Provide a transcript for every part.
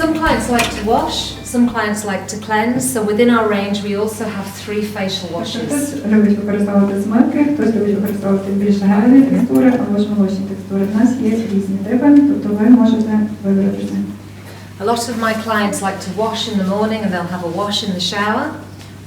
Some clients like to wash, some clients like to cleanse, so within our range we also have 3 facial washes. Хтось любить використовувати змивки, хтось любить використовувати більш гелеві текстури або ж молочні текстури. У нас є різні типи, тобто ви можете вибрати. A lot of my clients like to wash in the morning and they'll have a wash in the shower.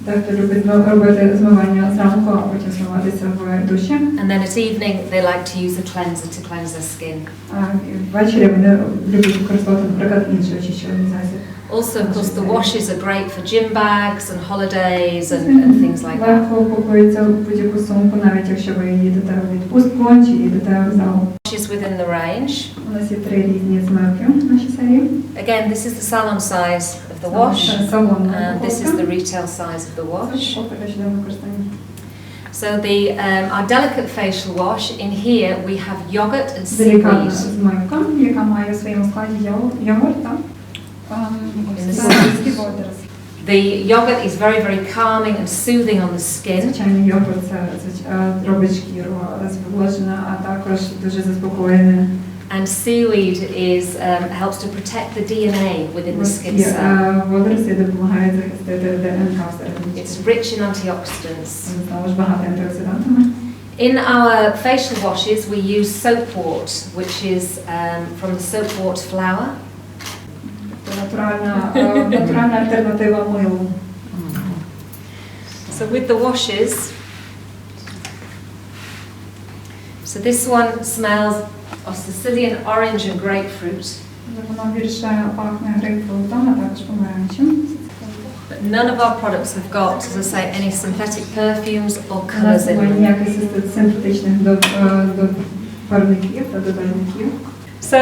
Дехто любить робити змивання зранку, а потім змиватися в душі. And then at evening they like to use a cleanser to cleanse their skin. А ввечері вони люблять використовувати, наприклад, інший очищувальний засіб. Also, of course, the washes are great for gym bags and holidays and things like that. Легко упакується в будь-яку сумку, навіть якщо ви їдете в відпустку чи їдете в зал. Washes within the range. У нас є 3 різні змивки в нашій серії. Again, this is the salon size of the wash, and this is the retail size of the wash. So our delicate facial wash, in here we have yogurt and seaweed. Змивка, яка має в своєму складі йогурт та The yogurt is very, very calming and soothing on the skin. Звичайно, йогурт це робить шкіру зволожена, а також дуже заспокоєне. And seaweed helps to protect the DNA within the skin cell. Водорослі допомагають захистити ДНК всередині. It's rich in antioxidants. Знову ж багато антиоксидантами. In our facial washes we use soapwort, which is from the soapwort flower. Натуральна альтернатива милу. So with the washes, so this one smells of Sicilian orange and grapefruit. Воно більше пахне грейпфрутом, а також помаранчем. But none of our products have got, as I say, any synthetic perfumes or colours in them. Ніяких синтетичних барвників та додавників. So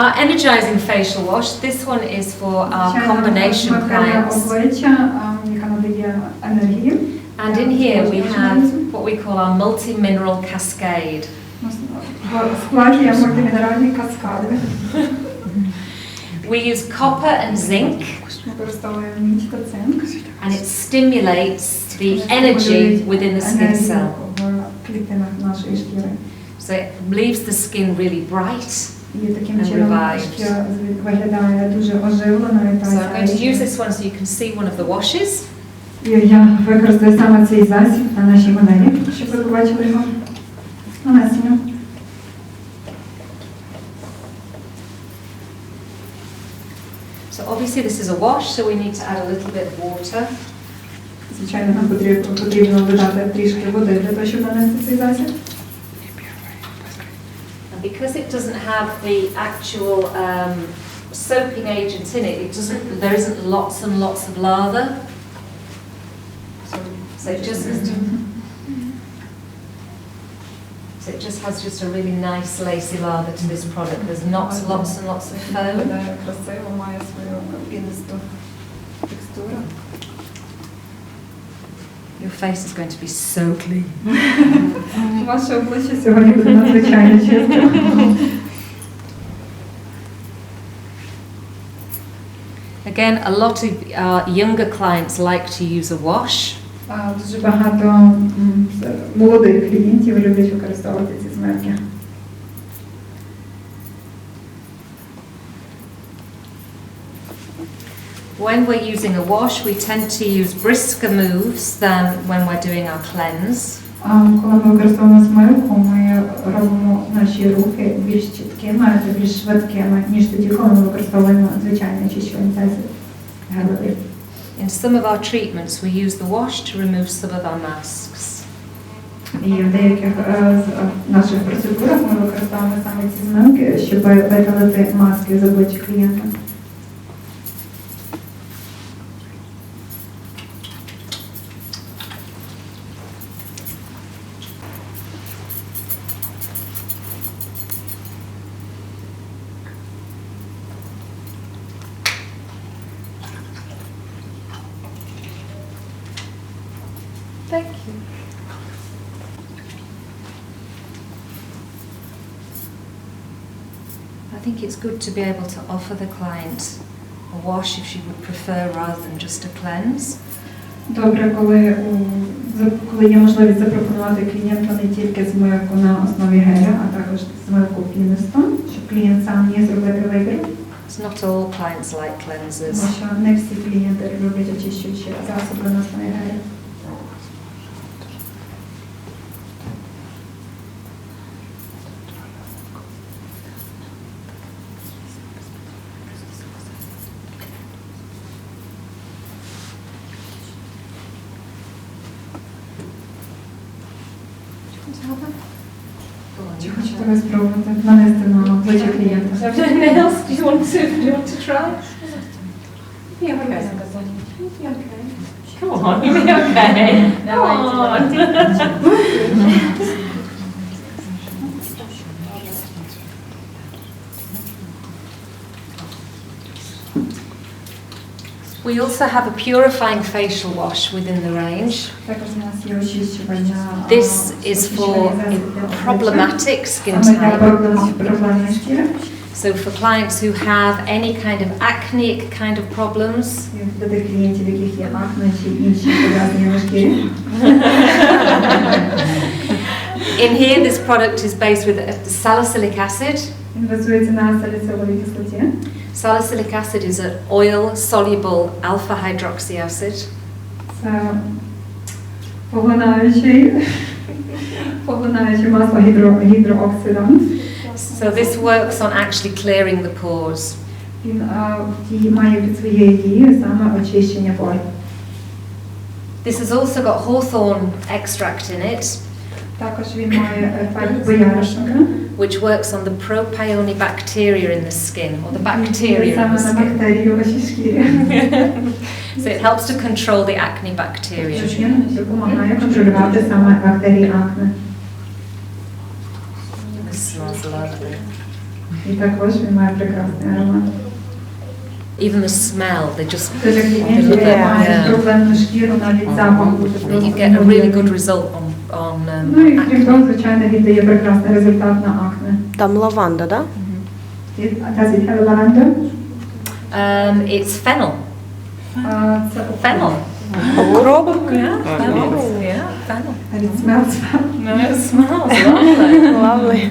our energizing facial wash, this one is for our combination clients. And in here we have what we call our multi-mineral cascade. We use copper and zinc, and it stimulates the energy within the skin cell. So it leaves the skin really bright and revived. So I'm going to use this one so you can see one of the washes. Я використаю саме цей засіб на нашій моделі, щоб ви побачили його нанесення. So obviously this is a wash, so we need to add a little bit of water. Звичайно, нам потрібно додати трішки води для того, щоб нанести цей засіб. And because it doesn't have the actual soaping agent in it, there isn't lots and lots of lather. So it just has just a really nice lacy lather to this product. There's not lots and lots of foam. Красиво, має свою пінисту текстуру. Your face is going to be so clean. Ваше обличчя сьогодні буде надзвичайно чисте. Again, a lot of our younger clients like to use a wash. Дуже багато молодих клієнтів люблять використовувати ці змивки. When we're using a wash, we tend to use brisker moves than when we're doing our cleanse. Коли ми використовуємо змивку, ми робимо наші рухи більш чіткими та більш швидкими, ніж тоді, коли ми використовуємо звичайний очищувальний засіб. In some of our treatments, we use the wash to remove some of our masks. І в деяких наших процедурах ми використовуємо саме ці змивки, щоб видалити маски з обличчя клієнта. Thank you. I think it's good to be able to offer the client a wash if she would prefer rather than just a cleanse. Добре, коли є можливість запропонувати клієнту не тільки змивку на основі геля, а також змивку пінистом, щоб клієнт сам міг зробити вибір. It's not all clients like cleansers. Тому що не всі клієнти люблять очищуючі засоби на основі гелю. Чи хочете ви спробувати нанести на обличчя клієнта? Anything else? Do you want to try? Yeah, okay. Come on, you'll be okay. Come on. We also have a purifying facial wash within the range. Також у нас є очищування. This is for problematic skin Саме для type. проблемної шкіри. So for clients who have any kind of acneic kind of problems, Для тих клієнтів, яких є акне чи інші пов'язані на шкірі. in here this product is based with salicylic acid. Він базується на саліциловій кислоті. Salicylic acid is an oil-soluble alpha-hydroxy acid. Це поглинаюче масло гідрооксидант. So this works on actually clearing the pores. Він має під своєю дією саме очищення пор. This has also got hawthorn extract in it, Також він має ефект бояришника. which works on the propionic bacteria in the skin, or the bacteria in Саме the на skin. бактерії у вашій шкірі. So it helps to control the acne bacteria. Він допомагає контролювати саме бактерії акне. This smells lovely. І також він має прекрасний аромат. Even the smell, they just Це для клієнтів, які мають проблемну шкіру, навіть запах буде просто. you get a really good result on Ну і крім того, звичайно, він дає прекрасний результат на акне. Там лаванда, да? Does it have lavender? it's fennel. Це Fennel. Укроп. Yeah, fennel. Yeah, fennel. And it smells well. No, it smells lovely. Lovely.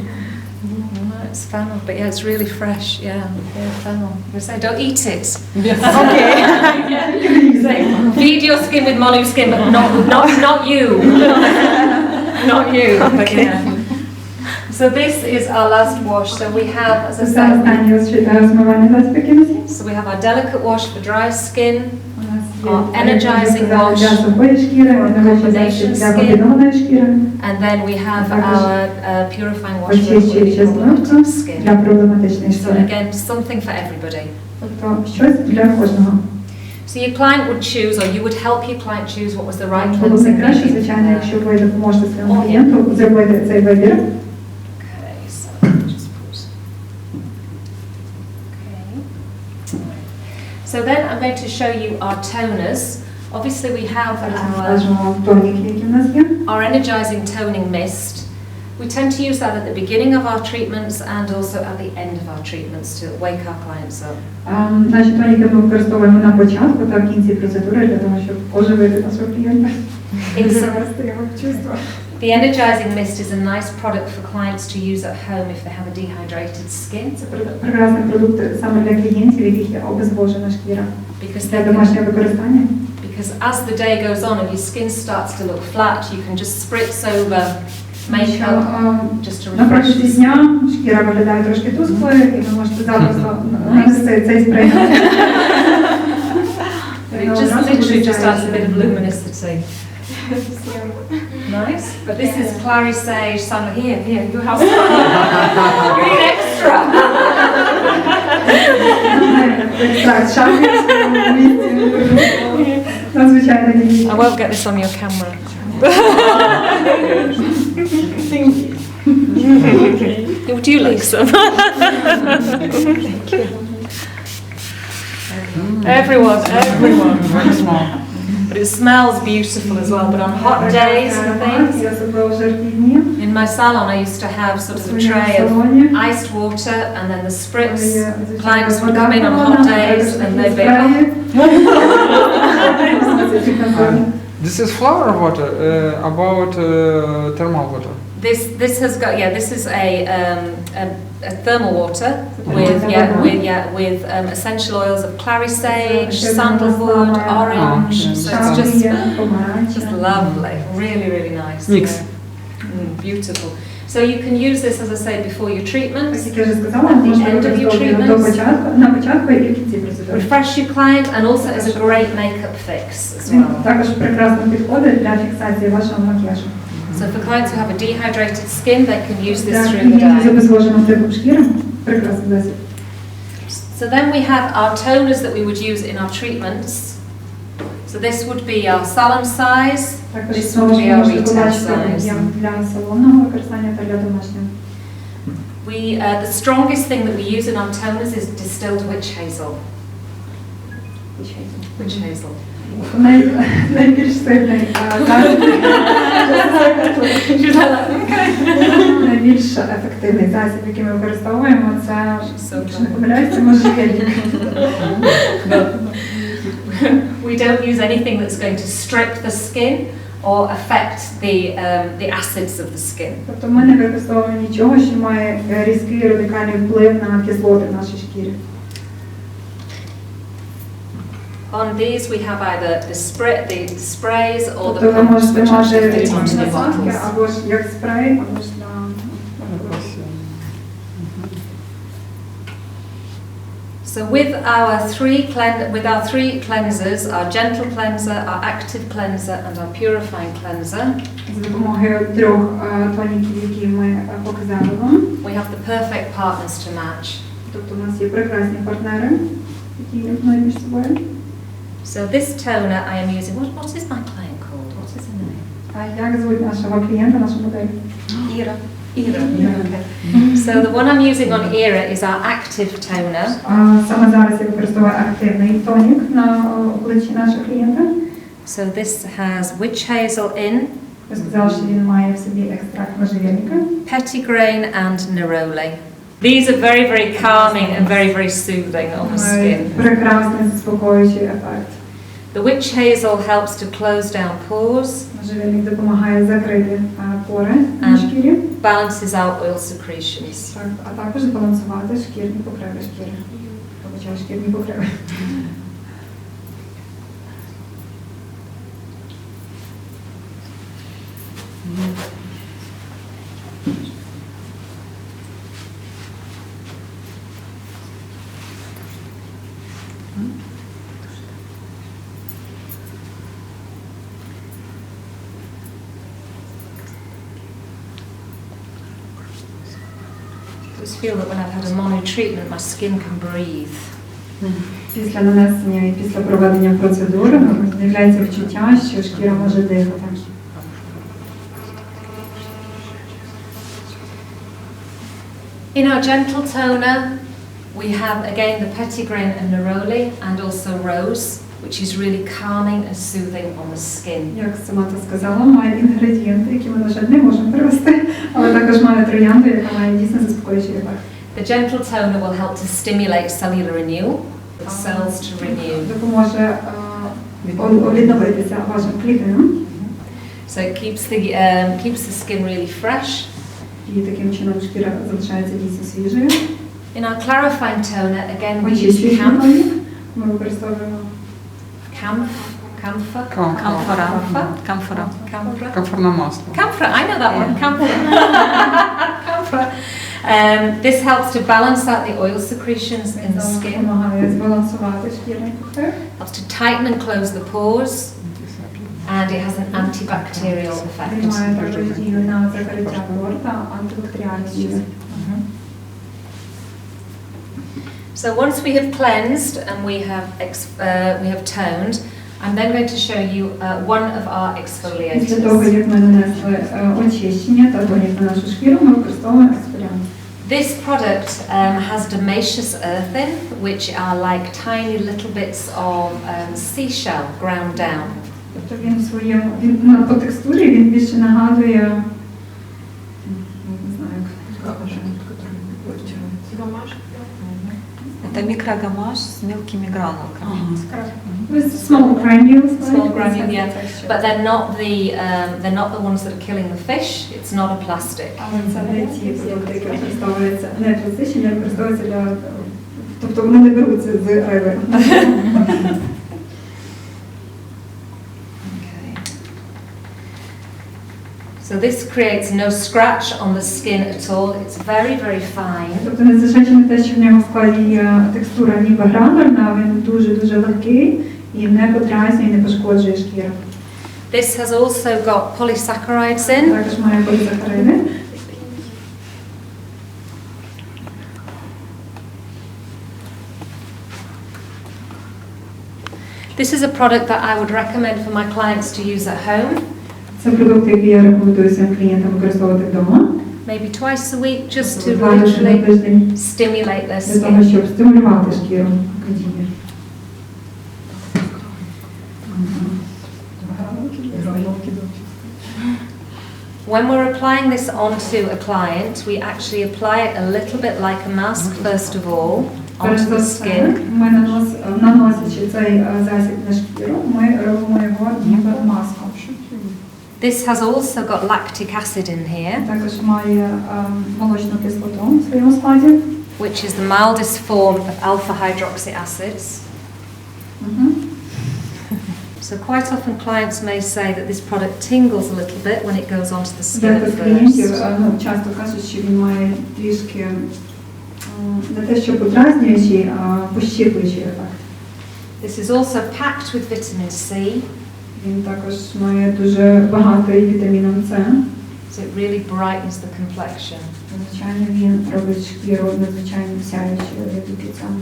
No, it's fennel, but yeah, it's really fresh. Yeah, fennel. You say, don't eat it. Okay. Feed your skin with Monuskin, but not you. Not you. But yeah. So this is our last wash. So we have, as I Це said, останнє розмивання засобів кінці. so we have our delicate wash for dry skin, У нас energizing wash. для сухої шкіри, Combination для skin. комбінованої шкіри, and then we have Також our purifying wash for очищуюча problematic змивка skin. для проблематичної So шкіри. again, something for everybody. Тобто щось для кожного. So your client would choose, or you would help your client choose what was the right Було б cleansing найкраще, regime. звичайно, якщо ви допоможете своєму клієнту зробити цей вибір. Okay, so I'll just put. Okay. So then I'm going to show you our toners. Obviously we have Зараз ми our покажемо тоніки, які в нас є. energizing toning mist. We tend to use that at the beginning of our treatments and also at the end of our treatments to wake our clients up. Наші тоніки ми використовуємо на початку та в кінці процедури для того, щоб оживити нашого клієнта. In some, Привести його в чувство. the energizing mist is a nice product for clients to use at home if they have a dehydrated skin, Це прекрасний продукт саме для клієнтів, у яких є обезвожена шкіра. because Для they домашнього використання. because as the day goes on and your skin starts to look flat, you can just spritz over makeup just to На refresh. протязі дня шкіра виглядає трошки тусклою, і ви можете запросто нанести цей спрей. It just literally just adds a bit of luminosity. Nice. But this is clary sage, summer. Here, you have some. You need extra. Так, шапки в місці. Надзвичайно діє. I won't get this on your camera. Would you like some? Everyone. Very small. But it smells beautiful as well. But on hot days and things, І особливо в жаркі дні. in my salon I used to have sort of a tray of iced water and then the spritz. Clients would come in on hot days and they'd be, oh, This is flower water, about thermal water. This has got this is a thermal water with essential oils of clary sage, sandalwood, orange. So it's just lovely, really nice. Mix. Beautiful. So you can use this, as I say, before your treatments, Як я вже сказала, at the можна end of your використовувати treatments, на початку і в кінці процедури. refresh your client, and also as a great makeup fix as Він well. також прекрасно підходить для фіксації вашого макіяжу. So for clients who have a dehydrated skin, they can use this Для through the клієнтів з day. обезвоженим типом шкіри прекрасний засіб. So then we have our toners that we would use in our treatments. So this would be our salon size, Також this знову would ж be our можете retail побачити size. об'єм для салонного використання та для домашнього. The strongest thing that we use in our toners is distilled witch hazel. Witch hazel. Найбільш сильний засіб. Найбільш ефективний засіб, який ми використовуємо, це, якщо не помиляюся, можжевельник. We don't use anything that's going to strip the skin or affect the acids of the skin. Тобто ми не використовуємо нічого, що має різкий радикальний вплив на кислоти в нашій шкірі. On these we have either the sprays or the Тобто ви pumps, можете which are мати fitted onto the насадки, bottles. або ж як спрей, або ж на... So with our three cleansers, our gentle cleanser, our active cleanser, and our purifying cleanser, За допомогою трьох тоніків, які ми показали вам. we have the perfect partners to match. Тобто у нас є прекрасні партнери, які єднають між собою. So this toner I am using, what is my client called? What is her name? А як звуть нашого клієнта, нашу модель? Ira. So the one I'm using on Ira is our active toner. Саме зараз я використовую активний тонік на обличчі нашого клієнта. So this has witch hazel in, Я сказала, що він має в собі екстракт можжевельника. petitgrain and neroli. These are very calming and very soothing on the skin. Прекрасний заспокоюючий ефект. The witch hazel helps to close down pores, Можжевельник допомагає закрити пори на шкірі, balances out oil secretions. а також збалансувати шкірні покриви шкіри. Побачаю шкірні покриви. I just feel that when I've had a mono treatment, my skin can breathe. Після нанесення і після проведення процедури з'являється відчуття, що шкіра може дихати. In our gentle toner, we have again the petitgrain and neroli, and also rose, which is really calming and soothing on the skin. Як сама це сказала, має інгредієнти, які ми, на жаль, не можемо перевести, але також має троянду, яка має дійсно заспокоюючий ефект. The gentle toner will help to stimulate cellular renewal, the cells to renew. Допоможе відновитися вашим клітинам. So it keeps the skin really fresh. І таким чином шкіра залишається дійсно свіжою. In our clarifying toner, again we use Очищуючий camphor. тонік. Ми використовуємо Camphor. Камфорне масло. Camphor, I know that one. Camphor. Camphor. This helps to balance out the oil secretions in the skin. Допомагає збалансувати шкірний покрив. Helps to tighten and close the pores. And it has an antibacterial Він effect. має також дію на закриття пор та антибактеріальність шкіри. So once we have cleansed and we have toned, I'm then going to show you one of our Після того, exfoliators. як ми нанесли очищення та тонік на нашу шкіру, ми використовуємо ексфоліант. This product has domaceous earth in, which are like tiny little bits of seashell ground down. Тобто він по текстурі він більше нагадує, не знаю, як Это микрогамаш с мелкими гранулками. With small granules. Small granule, yeah. But they're not the ones that are killing the fish. It's not a plastic. Але це не ті продукти, які використовуються, не пластичні, не використовуються для... Тобто вони не беруться з риби. So this creates no scratch on the skin at all. It's very, very fine. Тобто, незважаючи на те, що в нього в складі є текстура ніби гранульна, він дуже-дуже легкий і не подразнює, не пошкоджує шкіру. This has also got polysaccharides in. Також має полісахариди. This is a product that I would recommend for my clients to use at home. Це продукти, які я рекомендую своїм клієнтам використовувати вдома. Maybe twice a week, just to Два рази на literally тиждень stimulate their для того, skin. щоб стимулювати шкіру. Кадіння. When we're applying this onto a client, we actually apply it a little bit like a mask first of all Перш onto за the все, skin. ми наносячи цей засіб на шкіру, ми робимо його ніби маску. This has also got lactic acid in here, Також має молочну кислоту в своєму складі. which is the mildest form of alpha hydroxy acids. So quite often clients may say that this product tingles a little bit when it goes onto the skin Дехто at з клієнтів first. часто кажуть, що він має трішки не те, що подразнюючий, а пощіплюючий ефект. This is also packed with vitamin C, Він також має дуже багатий вітаміном С. so it really brightens the complexion. Звичайно, він робить шкіру надзвичайно сяючою завдяки цьому.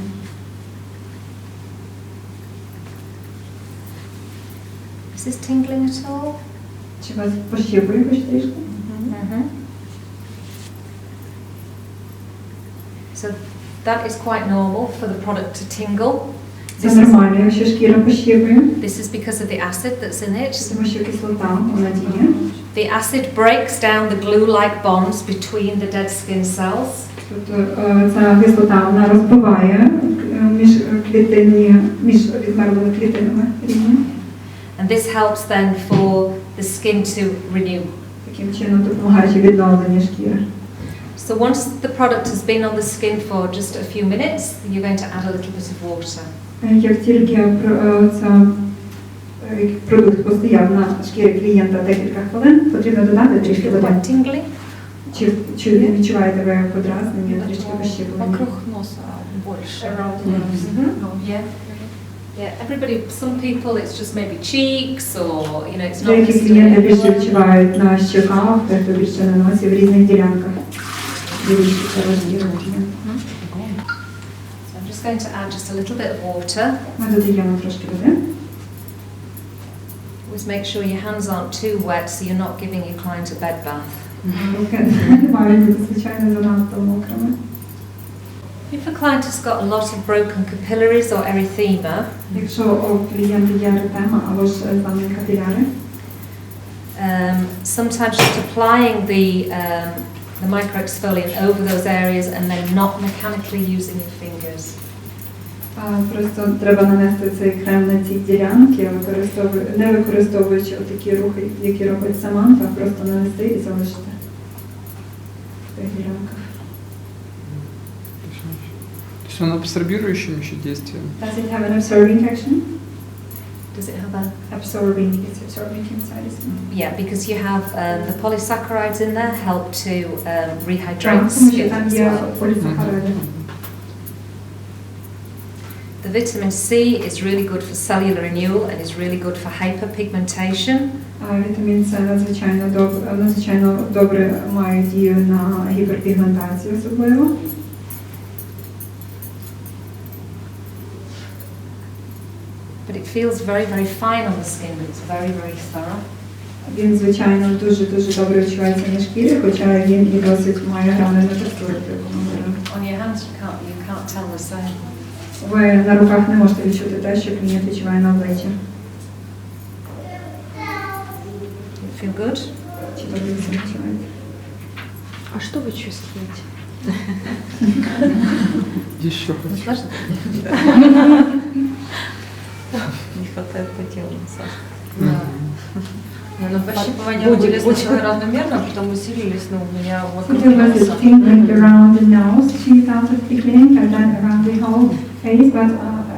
Is this tingling at all? Чи вас пощіпує хоч трішки? So that is quite normal for the product to tingle. Це нормально, якщо шкіра пощіпує, This is because of the acid that's in it. тому що кислота вона діє. The acid breaks down the glue-like bonds between the dead skin cells. Тобто ця кислота вона розбиває між відмерлими клітинами рівні. And this helps then for the skin to renew. Таким чином допомагаючи відновленню шкіри. So once the product has been on the skin for just a few minutes, you're going to add a little bit of water. Як тільки цей продукт постояв на шкірі клієнта декілька хвилин, потрібно додати трішки води. Quite tingly. Чи відчуваєте ви подразнення, трішки пощіплення? Вокруг носа больше. Yeah. Yeah, everybody, some people it's just maybe cheeks or, you know, it's not Деякі just клієнти більше відчувають на щоках, дехто більше на носі, в різних ділянках. So I'm just going to add just a little bit of water. Ми додаємо трошки води. Always make sure your hands aren't too wet so you're not giving your client a bed bath. Руки не мають бути, звичайно, занадто мокрими. If a client has got a lot of broken capillaries or erythema, Якщо у клієнта є еретема або ж зламані капіляри, sometimes just applying the microexfoliant over those areas and then not mechanically using your fingers. просто треба нанести цей крем на ці ділянки, не використовуючи такі рухи, які робить Саманта, просто нанести і залишити в тих ділянках. То есть он абсорбирующим еще действием. Does it have an absorbing action? Does it have a... It's absorbing inside, isn't it? Yeah, because you have the polysaccharides in there help to rehydrate Так, тому що skin там as є well. полісахариди. The vitamin C is really good for cellular renewal and is really good for hyperpigmentation. Вітамін С надзвичайно добре має дію на гіперпігментацію особливо. But it feels very, very fine on the skin, but it's very, very thorough. Він, звичайно, дуже добре відчувається на шкірі, хоча він і досить має гранульну текстуру. On your hands you can't tell the same. Ви на руках не можете відчути те, що клієнт відчуває на обличчі. You feel good? Чи добре ви це відчуваєте? А что вы чувствуете? Еще хочу. Не хватает по телу массаж. Не, ну почти по воде были сначала равномерно, потом усилились, но у меня вокруг It was носа. a tingling around the nose. She started tickling, and then around the whole face, but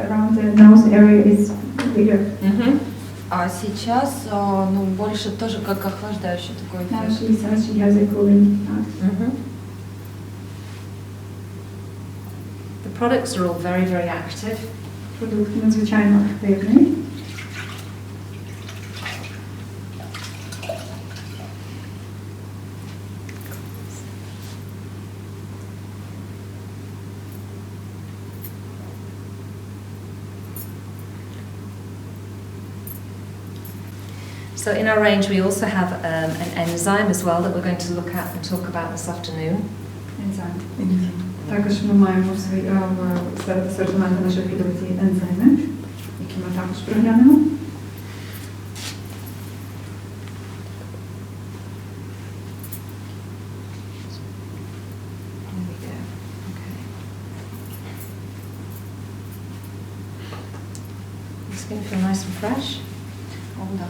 around the nose area is bigger. Mhm. А сейчас, ну, больше тоже как охлаждающий такой Now эффект. she says she has a cooling effect. Mhm. The products are all very, very active. Продукт надзвичайно активний. So in our range we also have an enzyme as well that we're going to look at and talk about this afternoon. Ензайм. Також ми маємо серед асортименту нашої продукції ензайми, які ми також проглянемо. There we go. Okay. The skin feel nice and fresh. О, да.